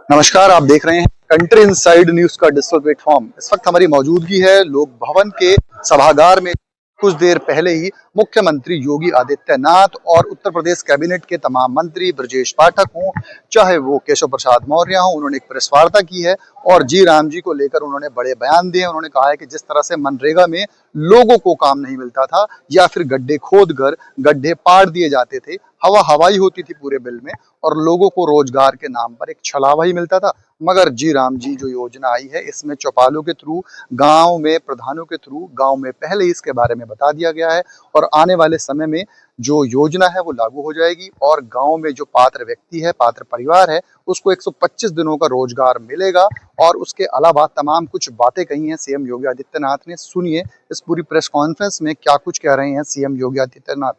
नमस्कार, आप देख रहे हैं कंट्री इनसाइड न्यूज का डिजिटल प्लेटफॉर्म। इस वक्त हमारी मौजूदगी है लोक भवन के सभागार में। कुछ देर पहले ही मुख्यमंत्री योगी आदित्यनाथ और उत्तर प्रदेश कैबिनेट के तमाम मंत्री ब्रजेश पाठक हों, चाहे वो केशव प्रसाद मौर्य हों, उन्होंने एक प्रेस वार्ता की है और जी राम जी को लेकर उन्होंने बड़े बयान दिए। उन्होंने कहा है कि जिस तरह से मनरेगा में लोगों को काम नहीं मिलता था या फिर गड्ढे खोद कर गड्ढे पाड़ दिए जाते थे, हवाई होती थी पूरे बिल में और लोगों को रोजगार के नाम पर एक छलावा ही मिलता था, मगर जी राम जी जो योजना आई है इसमें चौपालों के थ्रू, गांव में प्रधानों के थ्रू, गांव में पहले ही इसके बारे में बता दिया गया है और आने वाले समय में जो योजना है वो लागू हो जाएगी और गांव में जो पात्र व्यक्ति है, पात्र परिवार है, उसको 125 दिनों का रोजगार मिलेगा। और उसके अलावा तमाम कुछ बातें कही हैं सीएम योगी आदित्यनाथ ने। सुनिए इस पूरी प्रेस कॉन्फ्रेंस में क्या कुछ कह रहे हैं सीएम योगी आदित्यनाथ।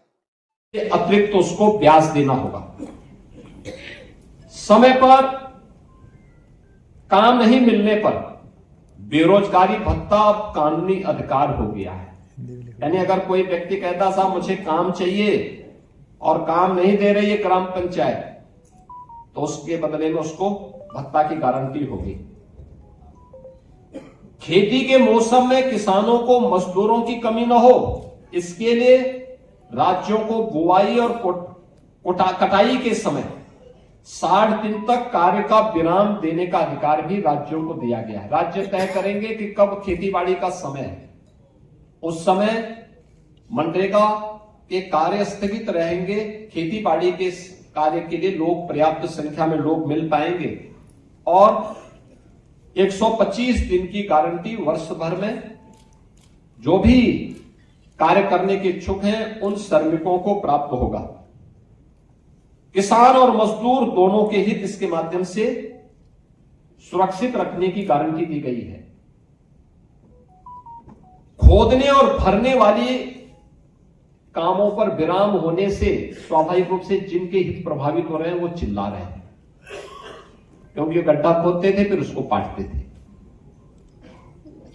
अतिरिक्त तो उसको ब्याज देना होगा। समय पर काम नहीं मिलने पर बेरोजगारी भत्ता अब कानूनी अधिकार हो गया है। यानी अगर कोई व्यक्ति कहता साहब मुझे काम चाहिए और काम नहीं दे रही है ग्राम पंचायत, तो उसके बदले में उसको भत्ता की गारंटी होगी। खेती के मौसम में किसानों को मजदूरों की कमी न हो, इसके लिए राज्यों को बुआई और कटाई के समय 60 दिन तक कार्य का विराम देने का अधिकार भी राज्यों को दिया गया है। राज्य तय करेंगे कि कब खेतीबाड़ी का समय है, उस समय मनरेगा के कार्य स्थगित रहेंगे। खेतीबाड़ी के कार्य के लिए लोग पर्याप्त संख्या में लोग मिल पाएंगे और 125 दिन की गारंटी वर्ष भर में जो भी कार्य करने के इच्छुक हैं उन श्रमिकों को प्राप्त होगा। किसान और मजदूर दोनों के हित इसके माध्यम से सुरक्षित रखने की गारंटी दी गई है। खोदने और भरने वाली कामों पर विराम होने से स्वाभाविक रूप से जिनके हित प्रभावित हो रहे हैं वो चिल्ला रहे हैं, क्योंकि गड्ढा खोदते थे फिर उसको पाटते थे।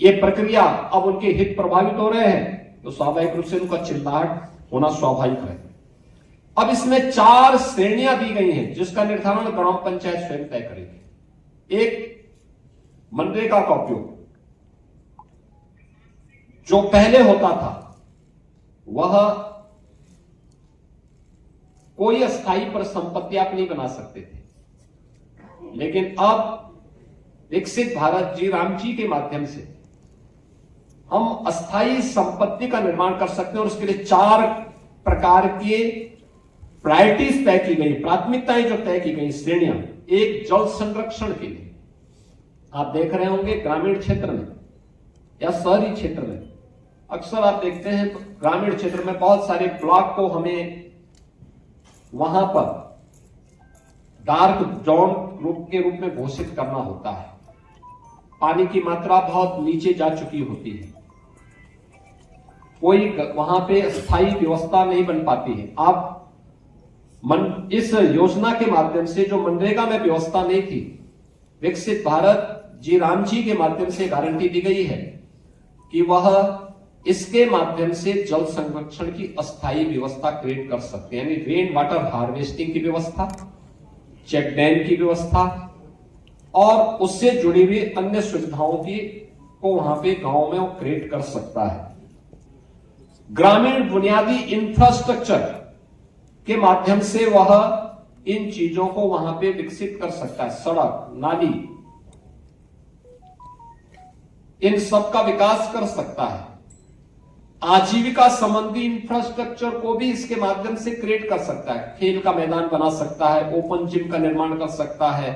ये प्रक्रिया अब उनके हित प्रभावित हो रहे हैं तो स्वाभाविक रूप से उनका चिल्लाहट होना स्वाभाविक है। अब इसमें 4 श्रेणियां दी गई हैं जिसका निर्धारण ग्राम पंचायत स्वयं तय करेगी। एक, मनरेगा का उपयोग जो पहले होता था वह कोई अस्थायी पर संपत्ति आप नहीं बना सकते थे, लेकिन अब विकसित भारत जी राम जी के माध्यम से हम अस्थायी संपत्ति का निर्माण कर सकते हैं और उसके लिए 4 प्रकार के प्रायोरिटीज तय की गई, प्राथमिकताएं जो तय की गई, श्रेणियां। एक, जल संरक्षण के लिए आप देख रहे होंगे ग्रामीण क्षेत्र में या शहरी क्षेत्र में अक्सर आप देखते हैं तो ग्रामीण क्षेत्र में बहुत सारे ब्लॉक को हमें वहां पर डार्क जोन के रूप में घोषित करना होता है। पानी की मात्रा बहुत नीचे जा चुकी होती है, कोई वहां पे स्थायी व्यवस्था नहीं बन पाती है। आप इस योजना के माध्यम से जो मनरेगा में व्यवस्था नहीं थी, विकसित भारत जी राम जी के माध्यम से गारंटी दी गई है कि वह इसके माध्यम से जल संरक्षण की अस्थायी व्यवस्था क्रिएट कर सकते हैं। यानी रेन वाटर हार्वेस्टिंग की व्यवस्था, चेक डैम की व्यवस्था और उससे जुड़ी हुई अन्य सुविधाओं की को वहां पे गांव में वो क्रिएट कर सकता है। ग्रामीण बुनियादी इंफ्रास्ट्रक्चर के माध्यम से वह इन चीजों को वहां पे विकसित कर सकता है। सड़क, नाली, इन सब का विकास कर सकता है। आजीविका संबंधी इंफ्रास्ट्रक्चर को भी इसके माध्यम से क्रिएट कर सकता है। खेल का मैदान बना सकता है, ओपन जिम का निर्माण कर सकता है।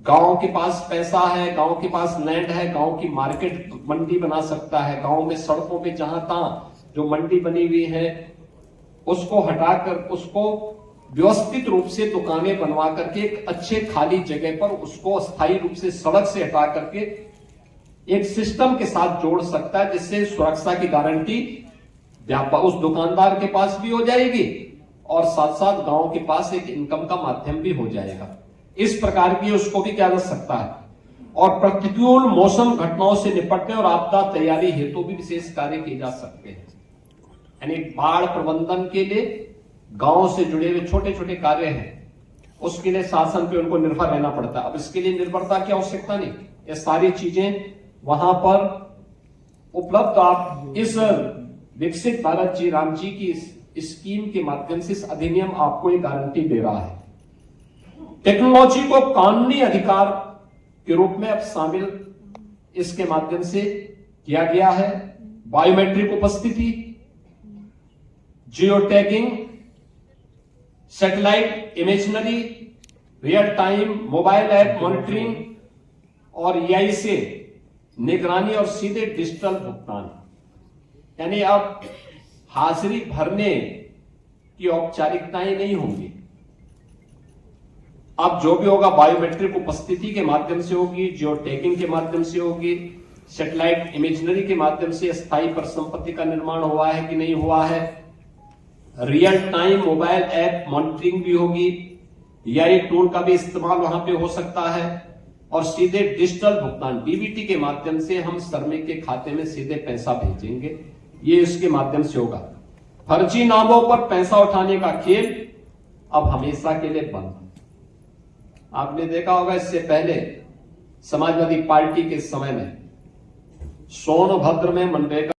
गांव के पास पैसा है, गांव के पास लैंड है, गांव की मार्केट मंडी बना सकता है। गांव में सड़कों पे जहां तहां जो मंडी बनी हुई है उसको हटाकर उसको व्यवस्थित रूप से दुकानें बनवा करके एक अच्छे खाली जगह पर उसको अस्थायी रूप से सड़क से हटा करके एक सिस्टम के साथ जोड़ सकता है, जिससे सुरक्षा की गारंटी उस दुकानदार के पास भी हो जाएगी और साथ साथ गांव के पास एक इनकम का माध्यम भी हो जाएगा। इस प्रकार की उसको भी किया जा सकता है। और प्रतिकूल मौसम घटनाओं से निपटने और आपदा तैयारी हेतु भी विशेष कार्य किए जा सकते हैं। यानी बाढ़ प्रबंधन के लिए गांव से जुड़े हुए छोटे छोटे कार्य हैं उसके लिए शासन पे उनको निर्भर रहना पड़ता है। अब इसके लिए निर्भरता की आवश्यकता नहीं, ये सारी चीजें वहां पर उपलब्ध। आप इस विकसित भारत जी राम जी की इस स्कीम के माध्यम से इस अधिनियम आपको ये गारंटी दे रहा है। टेक्नोलॉजी को कानूनी अधिकार के रूप में अब शामिल इसके माध्यम से किया गया है। बायोमेट्रिक उपस्थिति, geo tagging, satellite imaginary, real time mobile app monitoring और एआई से निगरानी और सीधे डिजिटल भुगतान, यानी अब हाजिरी भरने की औपचारिकताएं नहीं होंगी। अब जो भी होगा बायोमेट्रिक उपस्थिति के माध्यम से होगी, जियो टैगिंग के माध्यम से होगी, सैटेलाइट इमेजनरी के माध्यम से स्थायी परिसंपत्ति का निर्माण हुआ है कि नहीं हुआ है, real time mobile app monitoring भी होगी, एआई टूल का भी इस्तेमाल वहां पे हो सकता है और सीधे डिजिटल भुगतान डीबीटी के माध्यम से हम श्रमिक के खाते में सीधे पैसा भेजेंगे, ये इसके माध्यम से होगा। फर्जी नामों पर पैसा उठाने का खेल अब हमेशा के लिए बंद। आपने देखा होगा इससे पहले समाजवादी पार्टी के समय में सोनभद्र में मनरेगा